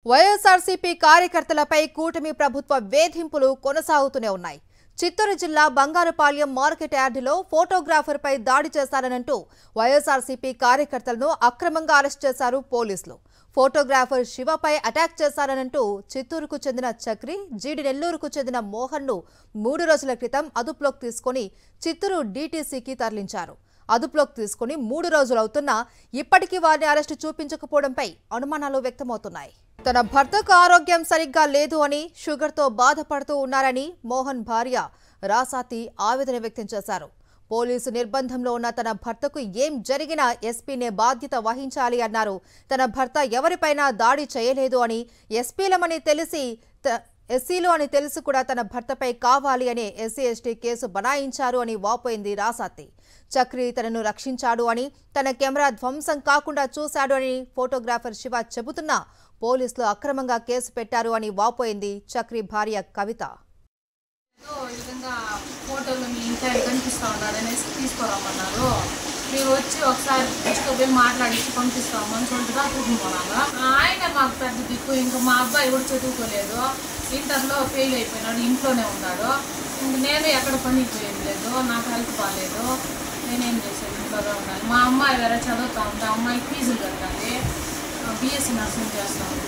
వైఎస్ఆర్సీపీ కార్యకర్తలపై కూటమి ప్రభుత్వ వేధింపులు కొనసాగుతూనే ఉన్నాయి. చిత్తూరు జిల్లా బంగారుపాళ్యం మార్కెట్ యార్డులో ఫోటోగ్రాఫర్పై దాడి చేశారనంటూ వైఎస్ఆర్సీపీ కార్యకర్తలను అక్రమంగా అరెస్ట్ చేశారు పోలీసులు. ఫోటోగ్రాఫర్ శివపై అటాక్ చేశారనంటూ చిత్తూరుకు చెందిన చక్రి, జీడి నెల్లూరుకు చెందిన మోహన్ను 3 రోజుల క్రితం అదుపులోకి తీసుకుని చిత్తూరు డీటీసీకి తరలించారు. అదుపులోకి తీసుకుని 3 రోజులవుతున్నా ఇప్పటికీ వారిని అరెస్టు చూపించకపోవడంపై అనుమానాలు వ్యక్తమవుతున్నాయి. తన భర్తకు ఆరోగ్యం సరిగ్గా లేదు అని, షుగర్తో బాధపడుతూ ఉన్నారని మోహన్ భార్య రాసాతి ఆవేదన వ్యక్తం చేశారు. పోలీసు నిర్బంధంలో ఉన్న తన భర్తకు ఏం జరిగినా ఎస్పీనే బాధ్యత వహించాలి అన్నారు. తన భర్త ఎవరిపైనా దాడి చేయలేదు అని, ఎస్సీలు అని తెలిసి కూడా తన భర్తపై కావాలి అనే ఎస్సీ ఎస్టీ కేసు బనాయించారు అని వాపోయింది రాసాతి. చక్రి తనను రక్షించాడు అని, తన కెమెరా ధ్వంసం కాకుండా చూశాడు అని ఫోటోగ్రాఫర్ శివ చెబుతున్నా పోలీసులు అక్రమంగా కేసు పెట్టారు అని వాపోయింది చక్రి భార్య కవిత. ఫోటోలు మీ ఇంట్లో కనిపిస్తూ ఉన్నారనేసి తీసుకురామన్నారు. మీరు వచ్చి ఒకసారి తీసుకుపోయి మాట్లాడించి పంపిస్తామని సొంతగా చూసుకున్నాను. ఆయన మాకు పెద్ద దిక్కు. ఇంకా మా అబ్బాయి కూడా చదువుకోలేదు, ఇంటర్లో ఫెయిల్ అయిపోయినాడు, ఇంట్లోనే ఉన్నాడు. ఇంక నేను ఎక్కడ పనికి పోయేది లేదు, నాకు హెల్త్ బాగాలేదు, నేనేం చేసేది, ఇంట్లోనే ఉన్నాను. మా అమ్మాయి వేరే చదువుతూ ఉంటే అమ్మాయి ఫీజులు కట్టాలి, బీఎస్సీ నర్సింగ్ చేస్తాను.